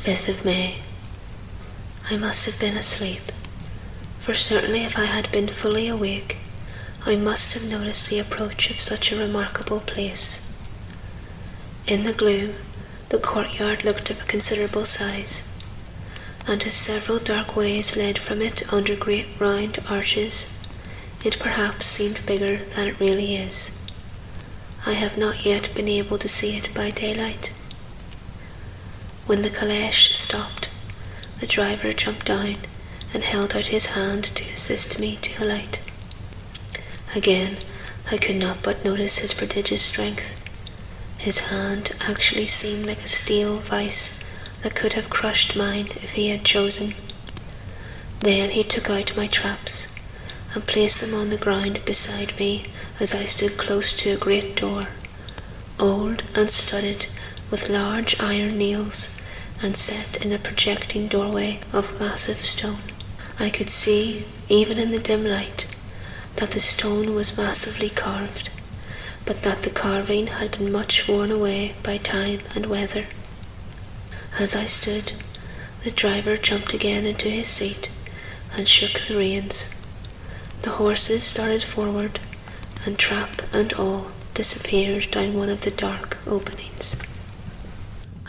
5th of May. I must have been asleep, for certainly if I had been fully awake, I must have noticed the approach of such a remarkable place. In the gloom, the courtyard looked of a considerable size, and as several dark ways led from it under great round arches, it perhaps seemed bigger than it really is. I have not yet been able to see it by daylight. When the calèche stopped, the driver jumped down and held out his hand to assist me to alight. Again, I could not but notice his prodigious strength. His hand actually seemed like a steel vice that could have crushed mine if he had chosen. Then he took out my traps and placed them on the ground beside me as I stood close to a great door, old and studded with large iron nails and set in a projecting doorway of massive stone. I could see, even in the dim light, that the stone was massively carved, but that the carving had been much worn away by time and weather. As I stood, the driver jumped again into his seat and shook the reins. The horses started forward, and trap and all disappeared down one of the dark openings.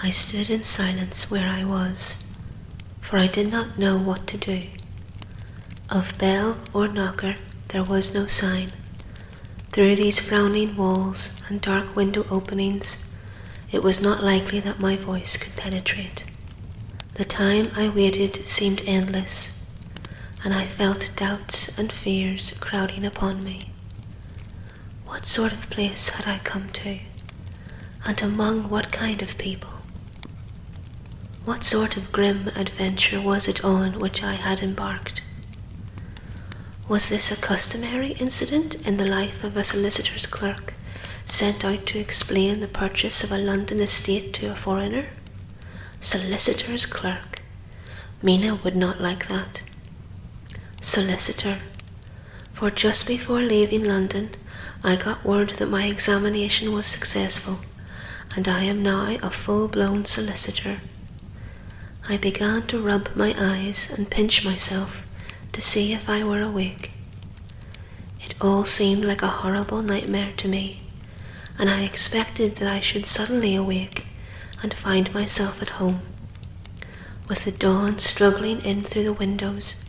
I stood in silence where I was, for I did not know what to do. Of bell or knocker there was no sign. Through these frowning walls and dark window openings, it was not likely that my voice could penetrate. The time I waited seemed endless, and I felt doubts and fears crowding upon me. What sort of place had I come to, and among what kind of people? What sort of grim adventure was it on which I had embarked? Was this a customary incident in the life of a solicitor's clerk sent out to explain the purchase of a London estate to a foreigner? Solicitor's clerk. Mina would not like that. Solicitor. For just before leaving London, I got word that my examination was successful, and I am now a full-blown solicitor. I began to rub my eyes and pinch myself to see if I were awake. It all seemed like a horrible nightmare to me, and I expected that I should suddenly awake and find myself at home, with the dawn struggling in through the windows,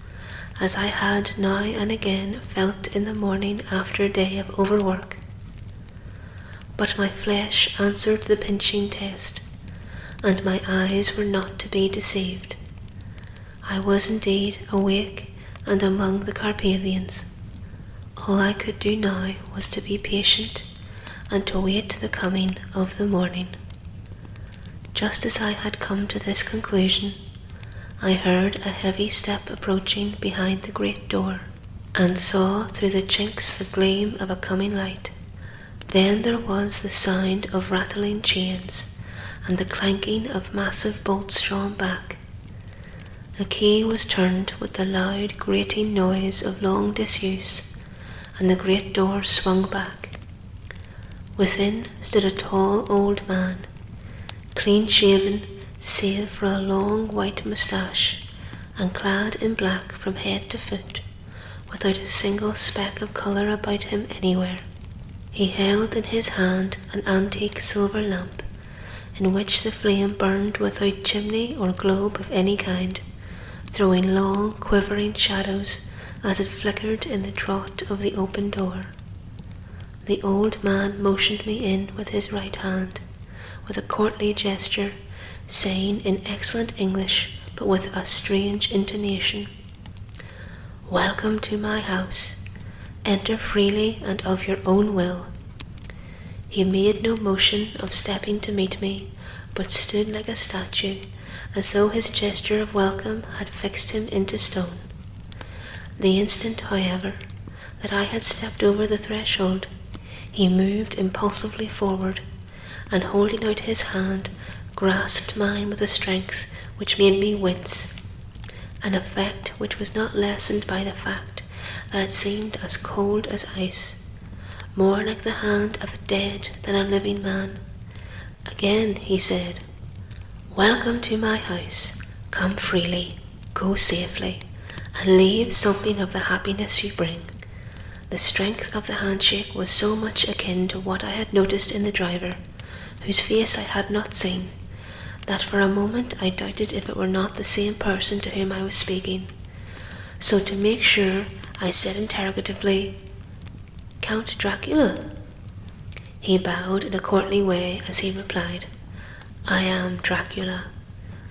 as I had now and again felt in the morning after a day of overwork. But my flesh answered the pinching test, and my eyes were not to be deceived. I was indeed awake and among the Carpathians. All I could do now was to be patient and to wait the coming of the morning. Just as I had come to this conclusion, I heard a heavy step approaching behind the great door, and saw through the chinks the gleam of a coming light. Then there was the sound of rattling chains, and the clanking of massive bolts drawn back. A key was turned with the loud grating noise of long disuse, and the great door swung back. Within stood a tall old man, clean-shaven save for a long white moustache, and clad in black from head to foot, without a single speck of colour about him anywhere. He held in his hand an antique silver lamp, in which the flame burned without chimney or globe of any kind, throwing long quivering shadows as it flickered in the draught of the open door. The old man motioned me in with his right hand, with a courtly gesture, saying in excellent English but with a strange intonation, "Welcome to my house. Enter freely and of your own will." He made no motion of stepping to meet me, but stood like a statue, as though his gesture of welcome had fixed him into stone. The instant, however, that I had stepped over the threshold, he moved impulsively forward, and holding out his hand, grasped mine with a strength which made me wince, an effect which was not lessened by the fact that it seemed as cold as ice, more like the hand of a dead than a living man. Again he said, Welcome to my house. Come freely, go safely, and leave something of the happiness you bring. The strength of the handshake was so much akin to what I had noticed in the driver, whose face I had not seen, that for a moment I doubted if it were not the same person to whom I was speaking. So to make sure, I said interrogatively, "Count Dracula?" He bowed in a courtly way as he replied, "I am Dracula,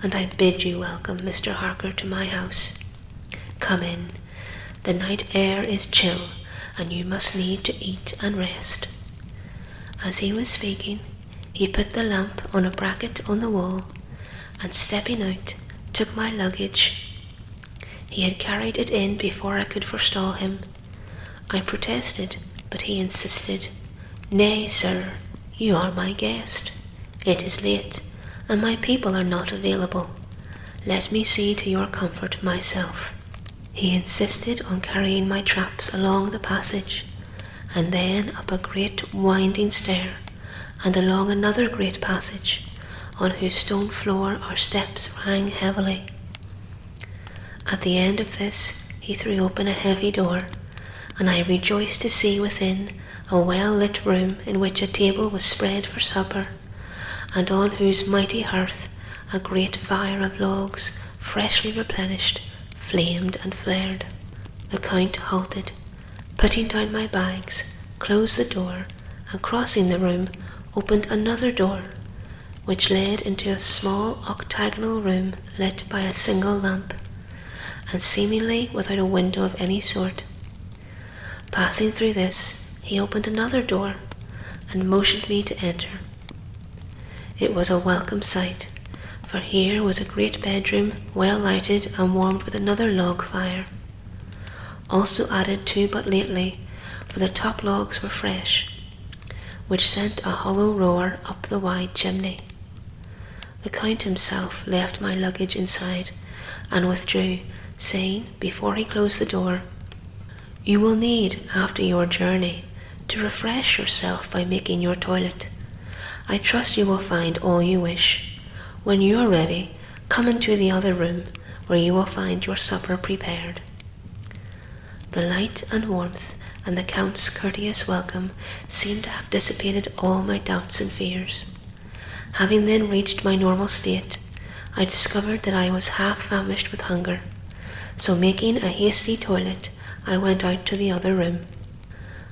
and I bid you welcome, Mr. Harker, to my house. Come in. The night air is chill, and you must need to eat and rest." As he was speaking, he put the lamp on a bracket on the wall, and stepping out, took my luggage. He had carried it in before I could forestall him. I protested, but he insisted. "Nay, sir, you are my guest. It is late, and my people are not available. Let me see to your comfort myself." He insisted on carrying my traps along the passage, and then up a great winding stair, and along another great passage, on whose stone floor our steps rang heavily. At the end of this, he threw open a heavy door, and I rejoiced to see within a well-lit room in which a table was spread for supper, and on whose mighty hearth a great fire of logs, freshly replenished, flamed and flared. The Count halted, putting down my bags, closed the door, and crossing the room, opened another door, which led into a small octagonal room lit by a single lamp, and seemingly without a window of any sort. Passing through this, he opened another door, and motioned me to enter. It was a welcome sight, for here was a great bedroom, well lighted and warmed with another log fire, also added to but lately, for the top logs were fresh, which sent a hollow roar up the wide chimney. The Count himself left my luggage inside, and withdrew, saying, before he closed the door, "You will need, after your journey, to refresh yourself by making your toilet. I trust you will find all you wish. When you are ready, come into the other room, where you will find your supper prepared." The light and warmth and the Count's courteous welcome seemed to have dissipated all my doubts and fears. Having then reached my normal state, I discovered that I was half famished with hunger, so making a hasty toilet, I went out to the other room.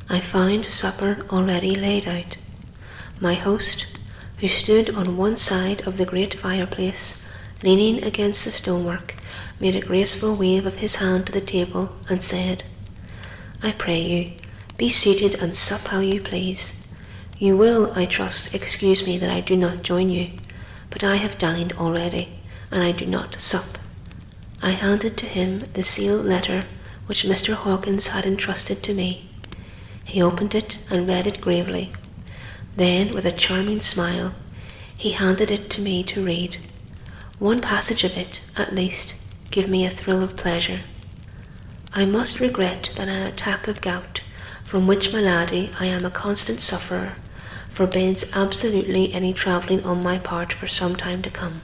I found supper already laid out. My host, who stood on one side of the great fireplace, leaning against the stonework, made a graceful wave of his hand to the table and said, "I pray you, be seated and sup how you please. You will, I trust, excuse me that I do not join you, but I have dined already, and I do not sup." I handed to him the sealed letter which Mr. Hawkins had entrusted to me. He opened it and read it gravely. Then, with a charming smile, he handed it to me to read. One passage of it, at least, gave me a thrill of pleasure. "I must regret that an attack of gout, from which malady I am a constant sufferer, forbids absolutely any travelling on my part for some time to come.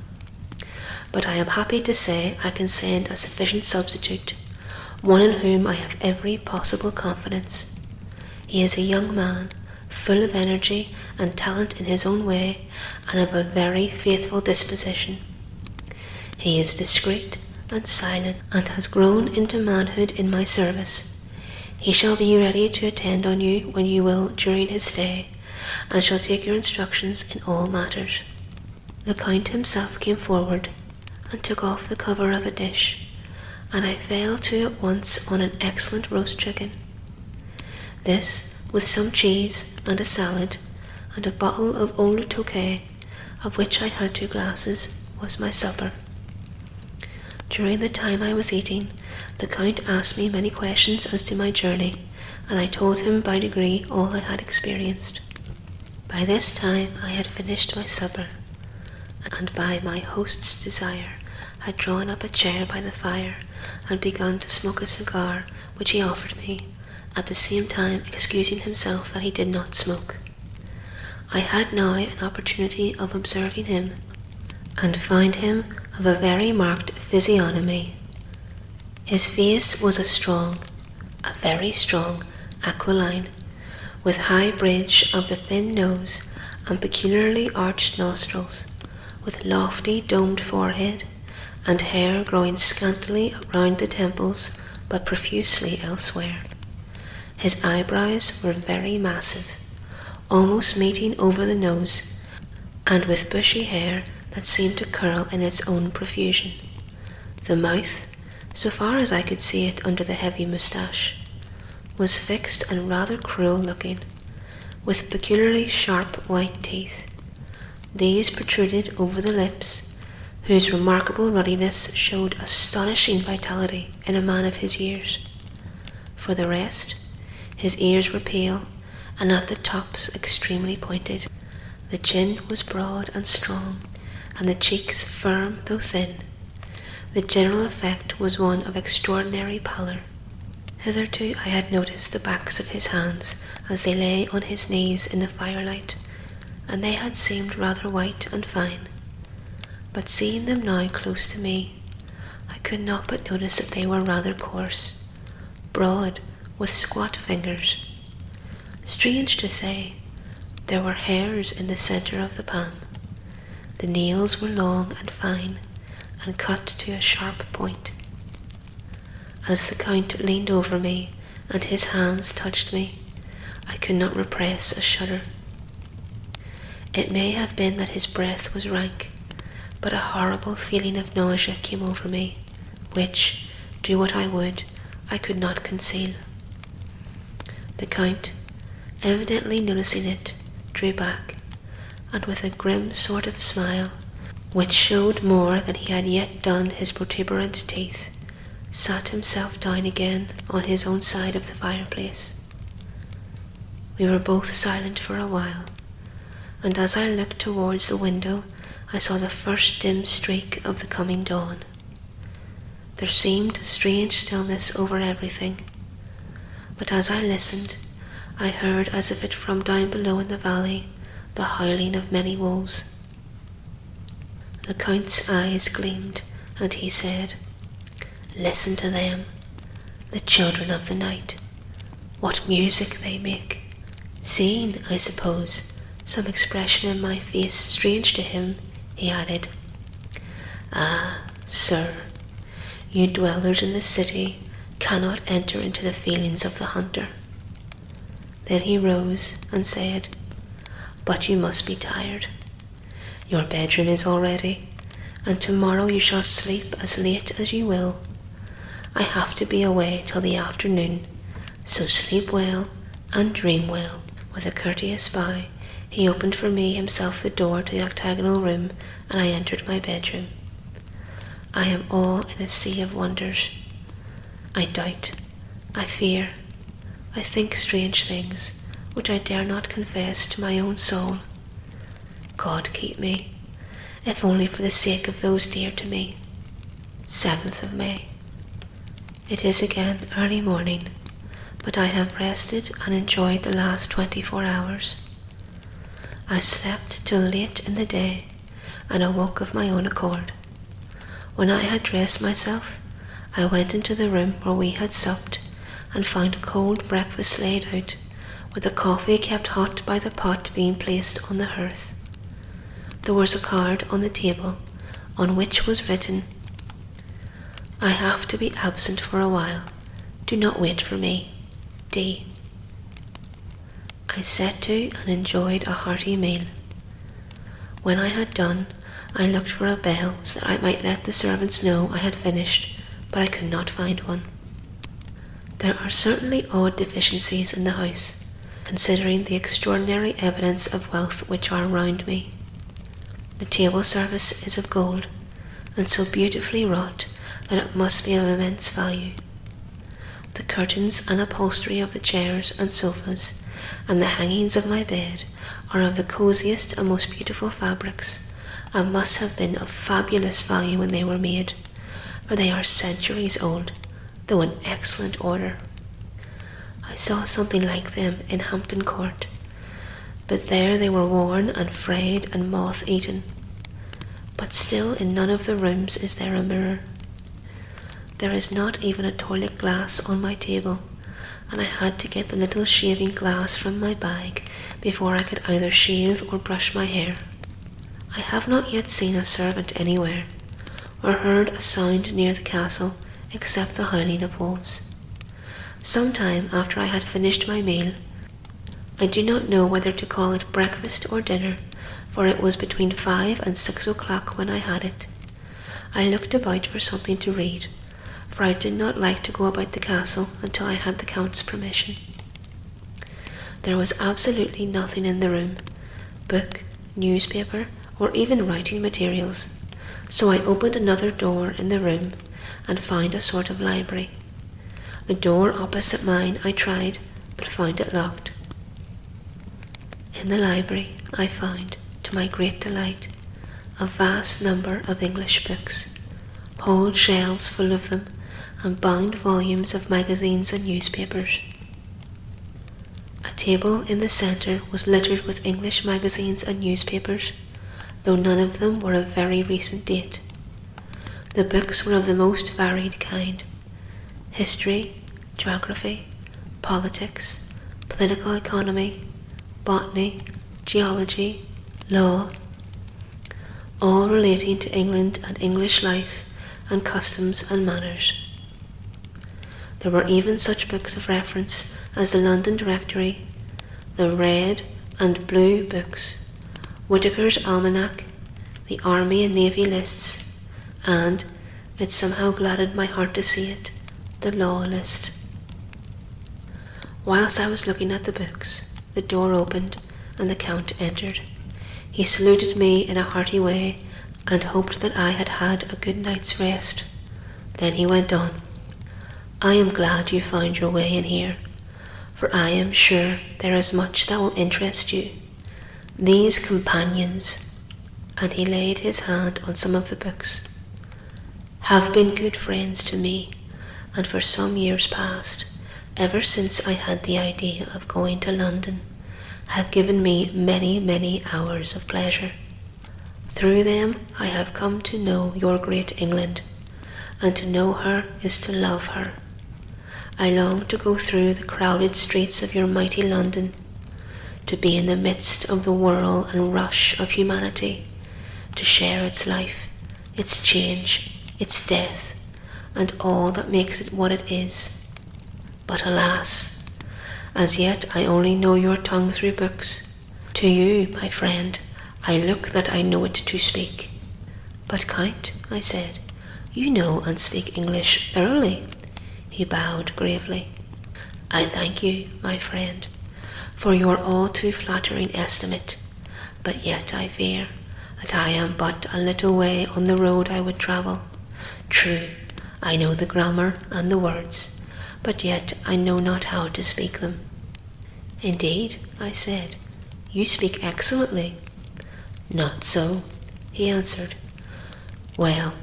But I am happy to say I can send a sufficient substitute, one in whom I have every possible confidence. He is a young man, full of energy and talent in his own way, and of a very faithful disposition. He is discreet and silent, and has grown into manhood in my service. He shall be ready to attend on you when you will during his stay, and shall take your instructions in all matters." The Count himself came forward and took off the cover of a dish, and I fell to at once on an excellent roast chicken. This, with some cheese and a salad, and a bottle of old Tokay, of which I had 2 glasses, was my supper. During the time I was eating, the Count asked me many questions as to my journey, and I told him by degree all I had experienced. By this time I had finished my supper, and by my host's desire had drawn up a chair by the fire and begun to smoke a cigar which he offered me, at the same time excusing himself that he did not smoke. I had now an opportunity of observing him, and found him of a very marked physiognomy. His face was a very strong, aquiline, with high bridge of the thin nose and peculiarly arched nostrils, with lofty domed forehead, and hair growing scantily round the temples but profusely elsewhere. His eyebrows were very massive, almost meeting over the nose, and with bushy hair that seemed to curl in its own profusion. The mouth, so far as I could see it under the heavy moustache, was fixed and rather cruel looking, with peculiarly sharp white teeth. These protruded over the lips, whose remarkable ruddiness showed astonishing vitality in a man of his years. For the rest, his ears were pale, and at the tops extremely pointed. The chin was broad and strong, and the cheeks firm though thin. The general effect was one of extraordinary pallor. Hitherto I had noticed the backs of his hands as they lay on his knees in the firelight, and they had seemed rather white and fine. But seeing them now close to me, I could not but notice that they were rather coarse, broad, with squat fingers. Strange to say, there were hairs in the centre of the palm. The nails were long and fine, and cut to a sharp point. As the Count leaned over me and his hands touched me, I could not repress a shudder. It may have been that his breath was rank, but a horrible feeling of nausea came over me, which, do what I would, I could not conceal. The Count, evidently noticing it, drew back, and with a grim sort of smile, which showed more than he had yet done his protuberant teeth, sat himself down again on his own side of the fireplace. We were both silent for a while, and as I looked towards the window, I saw the first dim streak of the coming dawn. There seemed a strange stillness over everything, but as I listened, I heard, as if it from down below in the valley, the howling of many wolves. The Count's eyes gleamed, and he said, "Listen to them, the children of the night. What music they make!" Seeing, I suppose, some expression in my face strange to him, he added, "Ah, sir, you dwellers in the city cannot enter into the feelings of the hunter." Then he rose and said, "But you must be tired. Your bedroom is all ready, and tomorrow you shall sleep as late as you will. I have to be away till the afternoon, so sleep well and dream well." With a courteous bow, he opened for me himself the door to the octagonal room, and I entered my bedroom. I am all in a sea of wonders. I doubt, I fear, I think strange things, which I dare not confess to my own soul. God keep me, if only for the sake of those dear to me. 7th of May. It is again early morning, but I have rested and enjoyed the last 24 hours. I slept till late in the day, and awoke of my own accord. When I had dressed myself, I went into the room where we had supped, and found a cold breakfast laid out, with the coffee kept hot by the pot being placed on the hearth. There was a card on the table, on which was written, "I have to be absent for a while. Do not wait for me. D." I set to and enjoyed a hearty meal. When I had done, I looked for a bell so that I might let the servants know I had finished, but I could not find one. There are certainly odd deficiencies in the house, considering the extraordinary evidence of wealth which are round me. The table service is of gold, and so beautifully wrought that it must be of immense value. The curtains and upholstery of the chairs and sofas, and the hangings of my bed, are of the cosiest and most beautiful fabrics, and must have been of fabulous value when they were made, for they are centuries old, though in excellent order. I saw something like them in Hampton Court, but there they were worn and frayed and moth-eaten. but still in none of the rooms is there a mirror. There is not even a toilet glass on my table, and I had to get the little shaving glass from my bag before I could either shave or brush my hair. I have not yet seen a servant anywhere, or heard a sound near the castle except the howling of wolves. Some time after I had finished my meal, I do not know whether to call it breakfast or dinner, for it was between 5 and 6 o'clock when I had it. I looked about for something to read, for I did not like to go about the castle until I had the Count's permission. There was absolutely nothing in the room, book, newspaper, or even writing materials, so I opened another door in the room and found a sort of library. The door opposite mine I tried, but found it locked. In the library I found, to my great delight, a vast number of English books, whole shelves full of them, and bound volumes of magazines and newspapers. A table in the centre was littered with English magazines and newspapers, though none of them were of very recent date. The books were of the most varied kind: history, geography, politics, political economy, botany, geology, law, all relating to England and English life and customs and manners. There were even such books of reference as the London Directory, the Red and Blue books, Whitaker's Almanac, the Army and Navy lists, and, it somehow gladdened my heart to see it, the Law list. Whilst I was looking at the books, the door opened and the Count entered. He saluted me in a hearty way and hoped that I had had a good night's rest. Then he went on, "I am glad you found your way in here, for I am sure there is much that will interest you. These companions," and he laid his hand on some of the books, "have been good friends to me, and for some years past, ever since I had the idea of going to London, have given me many, many hours of pleasure. Through them I have come to know your great England, and to know her is to love her. I long to go through the crowded streets of your mighty London, to be in the midst of the whirl and rush of humanity, to share its life, its change, its death, and all that makes it what it is. But alas, as yet I only know your tongue through books. To you, my friend, I look that I know it to speak." "But Count," I said, "you know and speak English thoroughly." He bowed gravely. "I thank you, my friend, for your all too flattering estimate, but yet I fear that I am but a little way on the road I would travel. True, I know the grammar and the words, but yet I know not how to speak them." "Indeed," I said, "you speak excellently." "Not so," he answered. "Well,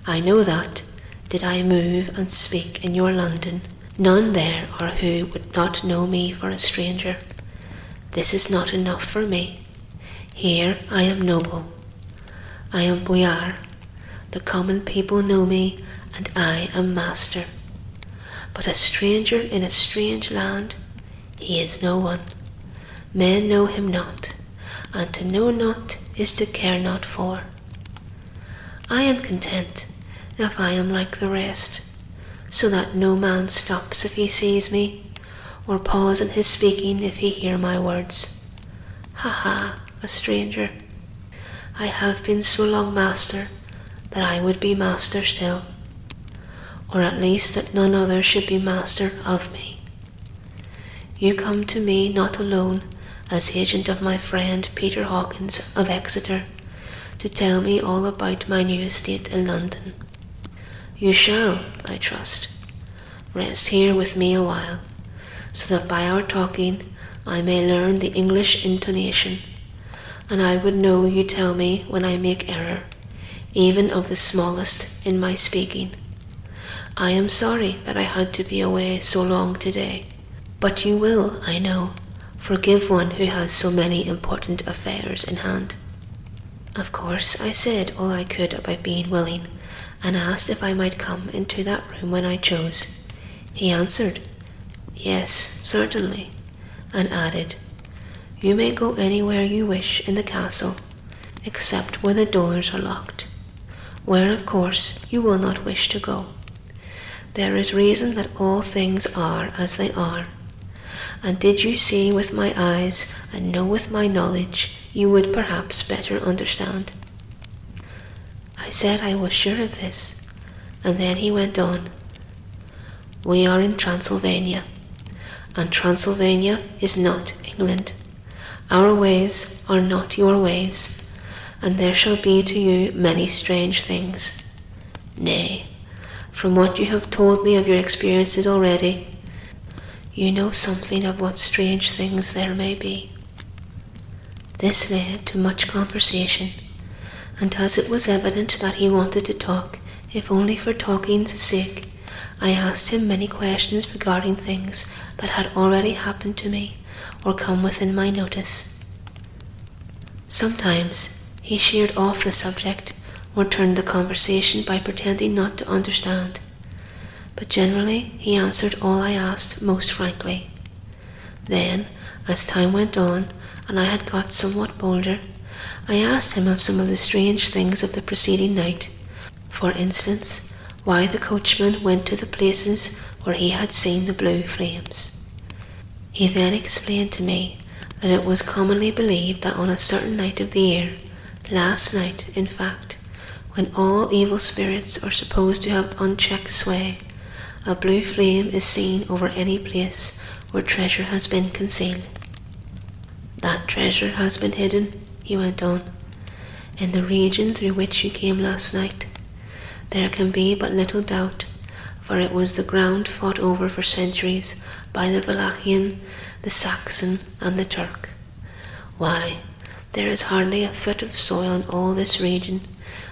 I know that, did I move and speak in your London, none there are who would not know me for a stranger. This is not enough for me. Here I am noble. I am boyar. The common people know me, and I am master. But a stranger in a strange land, he is no one. Men know him not, and to know not is to care not for. I am content if I am like the rest, so that no man stops if he sees me, or pause in his speaking if he hear my words. Ha ha, a stranger. I have been so long master that I would be master still, or at least that none other should be master of me. You come to me not alone as agent of my friend Peter Hawkins of Exeter to tell me all about my new estate in London. You shall, I trust, rest here with me a while, so that by our talking I may learn the English intonation, and I would know you tell me when I make error, even of the smallest in my speaking. I am sorry that I had to be away so long today, but you will, I know, forgive one who has so many important affairs in hand." Of course, I said all I could about being willing, and asked if I might come into that room when I chose. He answered, "Yes, certainly," and added, "You may go anywhere you wish in the castle, except where the doors are locked, where of course you will not wish to go. There is reason that all things are as they are, and did you see with my eyes and know with my knowledge, you would perhaps better understand." I said I was sure of this, and then he went on, "We are in Transylvania, and Transylvania is not England. Our ways are not your ways, and there shall be to you many strange things. Nay, from what you have told me of your experiences already, you know something of what strange things there may be." This led to much conversation, and as it was evident that he wanted to talk, if only for talking's sake, I asked him many questions regarding things that had already happened to me or come within my notice. Sometimes he sheered off the subject or turned the conversation by pretending not to understand, but generally he answered all I asked most frankly. Then, as time went on and I had got somewhat bolder, I asked him of some of the strange things of the preceding night, for instance, why the coachman went to the places where he had seen the blue flames. He then explained to me that it was commonly believed that on a certain night of the year, last night in fact, when all evil spirits are supposed to have unchecked sway, a blue flame is seen over any place where treasure has been concealed. That treasure has been hidden, he went on, in the region through which you came last night. There can be but little doubt, for it was the ground fought over for centuries by the Wallachian, the Saxon, and the Turk. Why, there is hardly a foot of soil in all this region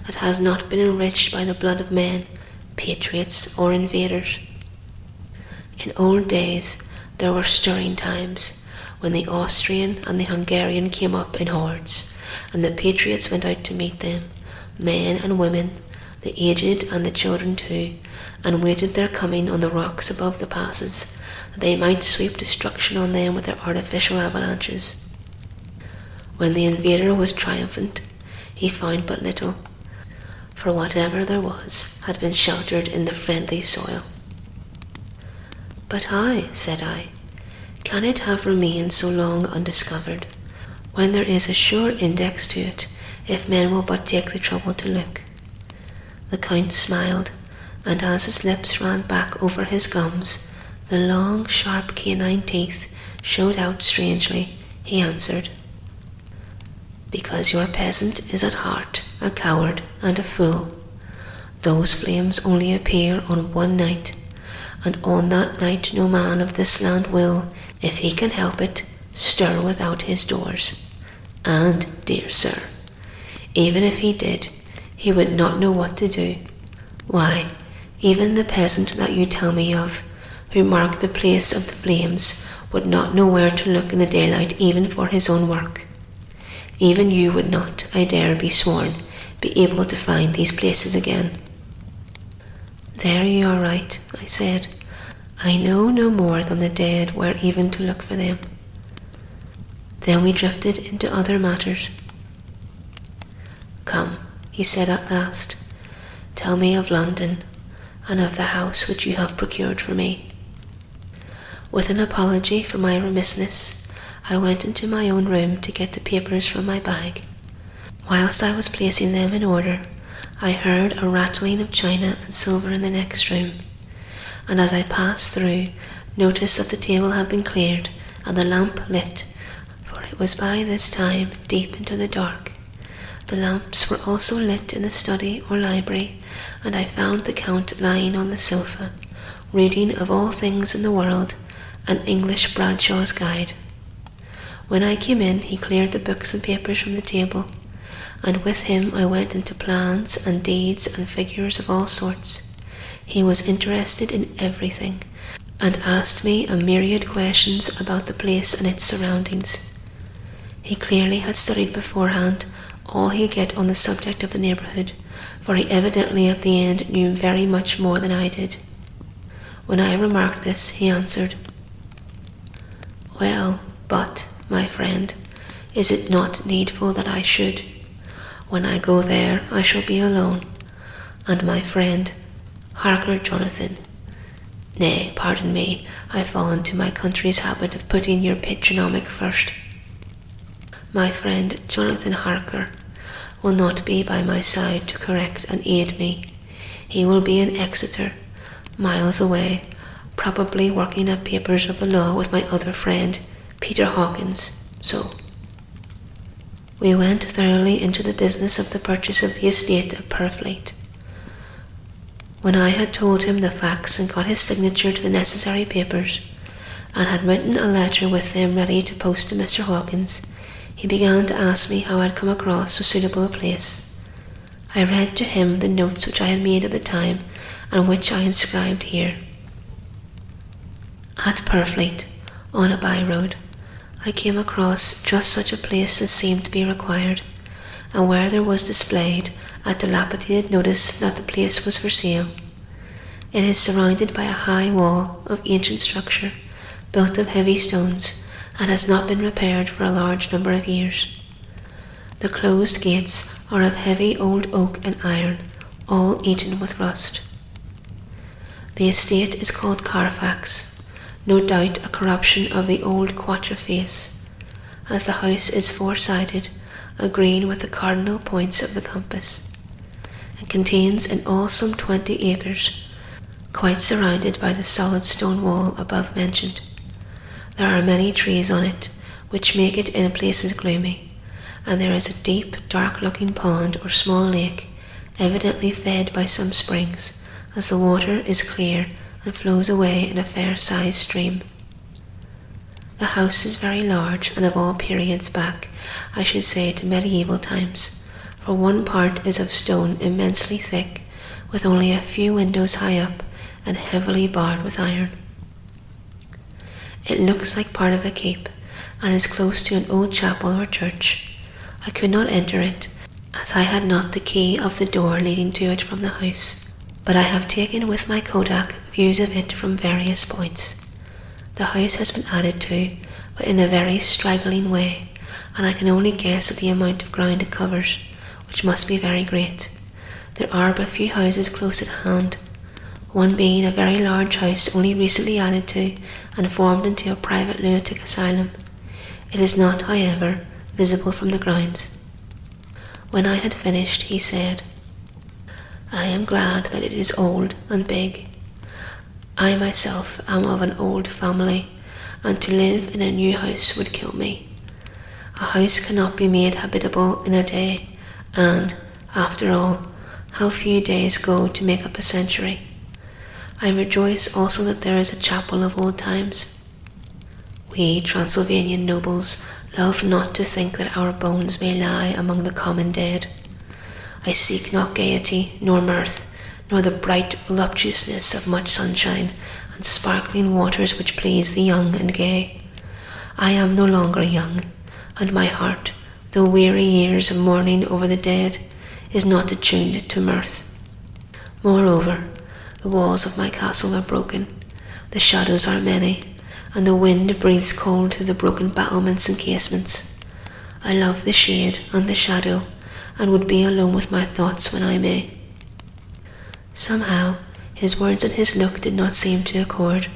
that has not been enriched by the blood of men, patriots or invaders. In old days there were stirring times, when the Austrian and the Hungarian came up in hordes, and the patriots went out to meet them, men and women, the aged and the children too, and waited their coming on the rocks above the passes, that they might sweep destruction on them with their artificial avalanches. When the invader was triumphant, he found but little, for whatever there was had been sheltered in the friendly soil. "But how," said I, "can it have remained so long undiscovered, when there is a sure index to it, if men will but take the trouble to look?" The Count smiled, and as his lips ran back over his gums, the long, sharp canine teeth showed out strangely, he answered, "Because your peasant is at heart a coward and a fool. Those flames only appear on one night, and on that night no man of this land will, if he can help it, stir without his doors. And, dear sir, even if he did, he would not know what to do. Why, even the peasant that you tell me of, who marked the place of the flames, would not know where to look in the daylight even for his own work. Even you would not, I dare be sworn, be able to find these places again." "There you are right," I said. "I know no more than the dead where even to look for them." Then we drifted into other matters. "Come," he said at last, "tell me of London, and of the house which you have procured for me." With an apology for my remissness, I went into my own room to get the papers from my bag. Whilst I was placing them in order, I heard a rattling of china and silver in the next room, and as I passed through, noticed that the table had been cleared and the lamp lit, for it was by this time deep into the dark. The lamps were also lit in the study or library, and I found the Count lying on the sofa, reading of all things in the world, an English Bradshaw's Guide. When I came in, he cleared the books and papers from the table, and with him I went into plans and deeds and figures of all sorts. He was interested in everything, and asked me a myriad questions about the place and its surroundings. He clearly had studied beforehand all he get on the subject of the neighbourhood, for he evidently at the end knew very much more than I did. When I remarked this, he answered, "Well, but, my friend, is it not needful that I should? When I go there, I shall be alone, and my friend, Harker Jonathan, nay, pardon me, I fall into my country's habit of putting your patronymic first. My friend Jonathan Harker will not be by my side to correct and aid me. He will be in Exeter, miles away, probably working at papers of the law with my other friend, Peter Hawkins, so." We went thoroughly into the business of the purchase of the estate of Purfleet. When I had told him the facts and got his signature to the necessary papers, and had written a letter with them ready to post to Mr. Hawkins, he began to ask me how I had come across so suitable a place. I read to him the notes which I had made at the time, and which I inscribed here. At Purfleet, on a by-road, I came across just such a place as seemed to be required, and where there was displayed a dilapidated notice that the place was for sale. It is surrounded by a high wall of ancient structure, built of heavy stones, and has not been repaired for a large number of years. The closed gates are of heavy old oak and iron, all eaten with rust. The estate is called Carfax, no doubt a corruption of the old Quatre face, as the house is four-sided, agreeing with the cardinal points of the compass, and contains in all some 20 acres, quite surrounded by the solid stone wall above mentioned. There are many trees on it, which make it in places gloomy, and there is a deep, dark-looking pond or small lake, evidently fed by some springs, as the water is clear and flows away in a fair-sized stream. The house is very large, and of all periods back, I should say, to medieval times, for one part is of stone immensely thick, with only a few windows high up, and heavily barred with iron. It looks like part of a keep, and is close to an old chapel or church. I could not enter it, as I had not the key of the door leading to it from the house, but I have taken with my kodak views of it from various points. The house has been added to, but in a very straggling way, and I can only guess at the amount of ground it covers, which must be very great. There are but few houses close at hand, one being a very large house only recently added to and formed into a private lunatic asylum. It is not, however, visible from the grounds. When I had finished, he said, "I am glad that it is old and big. I myself am of an old family, and to live in a new house would kill me. A house cannot be made habitable in a day, and, after all, how few days go to make up a century. I rejoice also that there is a chapel of old times. We Transylvanian nobles love not to think that our bones may lie among the common dead. I seek not gaiety, nor mirth, nor the bright voluptuousness of much sunshine and sparkling waters which please the young and gay. I am no longer young, and my heart, though weary years of mourning over the dead, is not attuned to mirth. Moreover, the walls of my castle are broken, the shadows are many, and the wind breathes cold through the broken battlements and casements. I love the shade and the shadow, and would be alone with my thoughts when I may." Somehow, his words and his look did not seem to accord,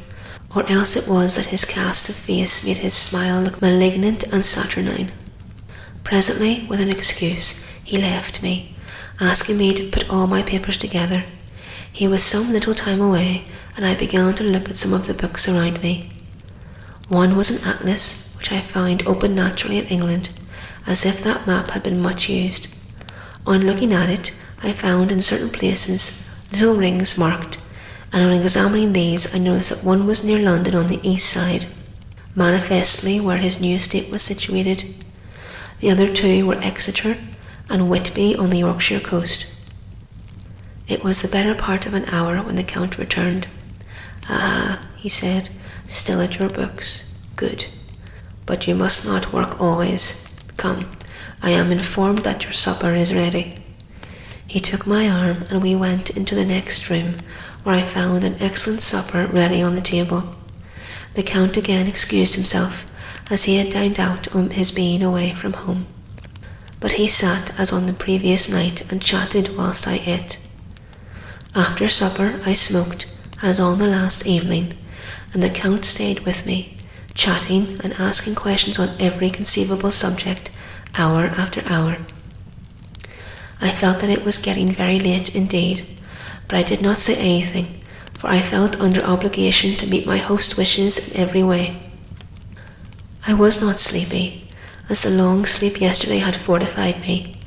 or else it was that his cast of face made his smile look malignant and saturnine. Presently, with an excuse, he left me, asking me to put all my papers together. He was some little time away, and I began to look at some of the books around me. One was an atlas, which I found open naturally in England, as if that map had been much used. On looking at it, I found in certain places little rings marked, and on examining these I noticed that one was near London on the east side, manifestly where his new estate was situated. The other two were Exeter and Whitby on the Yorkshire coast. It was the better part of an hour when the Count returned. "Ah," he said, "still at your books. Good. But you must not work always. Come, I am informed that your supper is ready." He took my arm and we went into the next room, where I found an excellent supper ready on the table. The Count again excused himself, as he had dined out on his being away from home. But he sat as on the previous night and chatted whilst I ate. After supper I smoked, as on the last evening, and the Count stayed with me, chatting and asking questions on every conceivable subject, hour after hour. I felt that it was getting very late indeed, but I did not say anything, for I felt under obligation to meet my host's wishes in every way. I was not sleepy, as the long sleep yesterday had fortified me,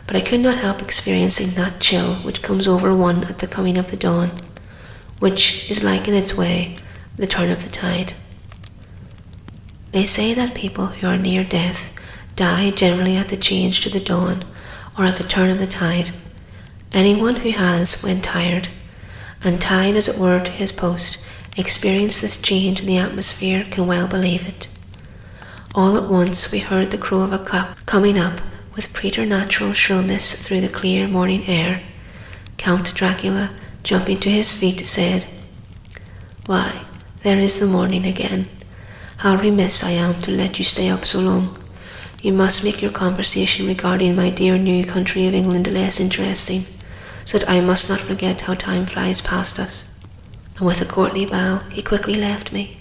but I could not help experiencing that chill which comes over one at the coming of the dawn, which is like in its way the turn of the tide. They say that people who are near death die generally at the change to the dawn or at the turn of the tide. Anyone who has, when tired, and tied as it were to his post, experienced this change in the atmosphere can well believe it. All at once we heard the crow of a cock coming up with preternatural shrillness through the clear morning air. Count Dracula, jumping to his feet, said, "Why, there is the morning again. How remiss I am to let you stay up so long. You must make your conversation regarding my dear new country of England less interesting, so that I must not forget how time flies past us." And with a courtly bow he quickly left me.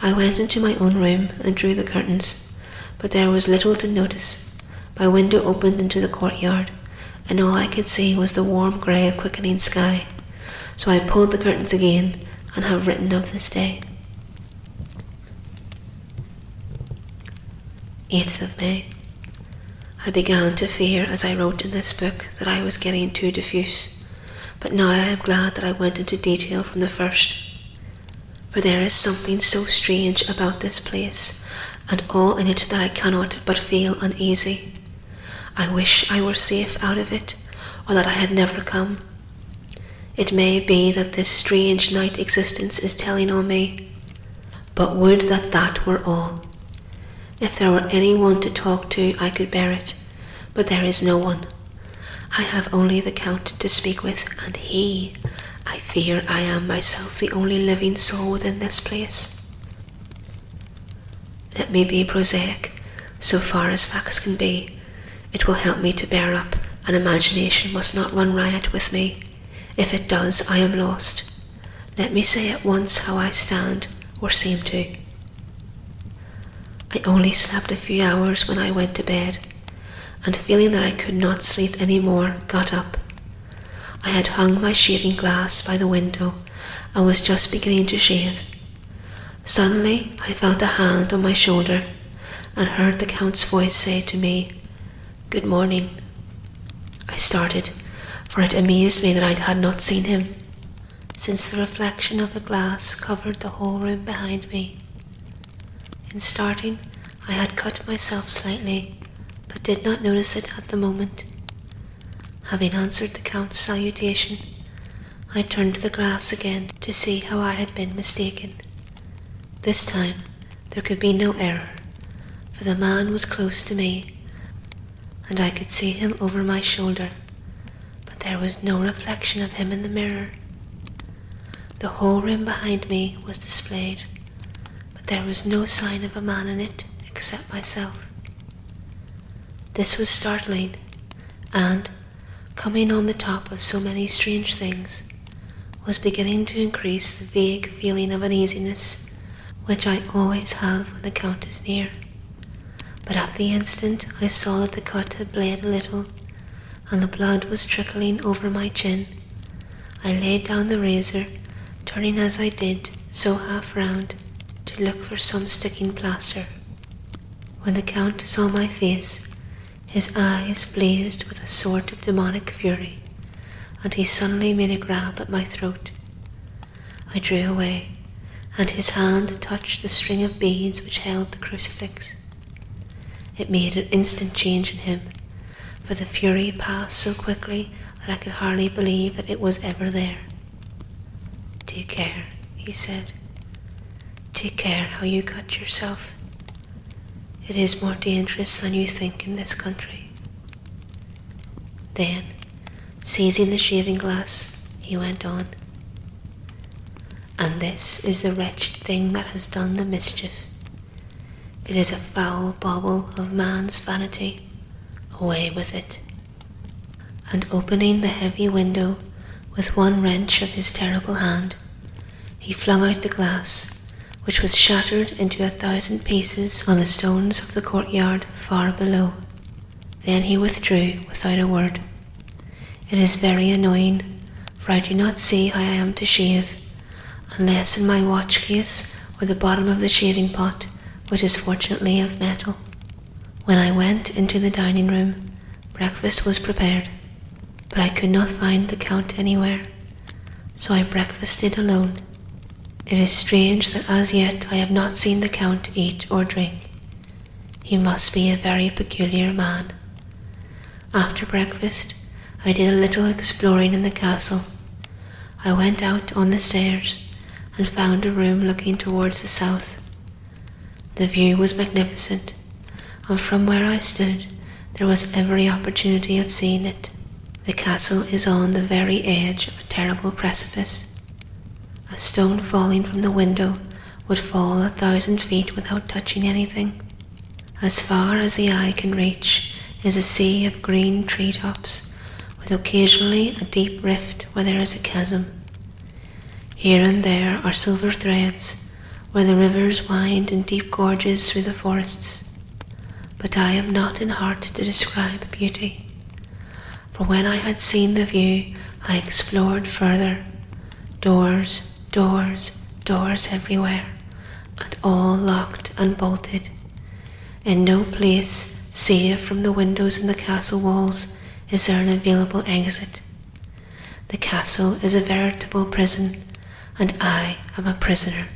I went into my own room and drew the curtains, but there was little to notice. My window opened into the courtyard, and all I could see was the warm grey of quickening sky, so I pulled the curtains again and have written of this day. 8th of May. I began to fear as I wrote in this book that I was getting too diffuse, but now I am glad that I went into detail from the first. For there is something so strange about this place, and all in it that I cannot but feel uneasy. I wish I were safe out of it, or that I had never come. It may be that this strange night existence is telling on me, but would that that were all. If there were any one to talk to, I could bear it, but there is no one. I have only the Count to speak with, and I fear I am myself the only living soul within this place. Let me be prosaic, so far as facts can be. It will help me to bear up, and imagination must not run riot with me. If it does, I am lost. Let me say at once how I stand, or seem to. I only slept a few hours when I went to bed, and feeling that I could not sleep any more, got up. I had hung my shaving glass by the window and was just beginning to shave. Suddenly I felt a hand on my shoulder and heard the Count's voice say to me, "Good morning." I started, for it amazed me that I had not seen him, since the reflection of the glass covered the whole room behind me. In starting, I had cut myself slightly, but did not notice it at the moment. Having answered the Count's salutation, I turned to the glass again to see how I had been mistaken. This time there could be no error, for the man was close to me, and I could see him over my shoulder, but there was no reflection of him in the mirror. The whole room behind me was displayed, but there was no sign of a man in it except myself. This was startling, and, coming on the top of so many strange things, was beginning to increase the vague feeling of uneasiness which I always have when the Count is near. But at the instant I saw that the cut had bled a little, and the blood was trickling over my chin. I laid down the razor, turning as I did so half round to look for some sticking plaster. When the Count saw my face, his eyes blazed with a sort of demonic fury, and he suddenly made a grab at my throat. I drew away, and his hand touched the string of beads which held the crucifix. It made an instant change in him, for the fury passed so quickly that I could hardly believe that it was ever there. "Take care," he said. "Take care how you cut yourself. It is more dangerous than you think in this country." Then, seizing the shaving glass, he went on, "And this is the wretched thing that has done the mischief. It is a foul bauble of man's vanity. Away with it." And opening the heavy window with one wrench of his terrible hand, he flung out the glass, which was shattered into 1,000 pieces on the stones of the courtyard far below. Then he withdrew without a word. It is very annoying, for I do not see how I am to shave, unless in my watch case or the bottom of the shaving pot, which is fortunately of metal. When I went into the dining room, breakfast was prepared, but I could not find the Count anywhere, so I breakfasted alone. It is strange that as yet I have not seen the Count eat or drink. He must be a very peculiar man. After breakfast, I did a little exploring in the castle. I went out on the stairs and found a room looking towards the south. The view was magnificent, and from where I stood there was every opportunity of seeing it. The castle is on the very edge of a terrible precipice. A stone falling from the window would fall 1,000 feet without touching anything. As far as the eye can reach is a sea of green treetops, with occasionally a deep rift where there is a chasm. Here and there are silver threads, where the rivers wind in deep gorges through the forests. But I am not in heart to describe beauty, for when I had seen the view, I explored further. Doors, doors, doors everywhere, and all locked and bolted. In no place, save from the windows in the castle walls, is there an available exit. The castle is a veritable prison, and I am a prisoner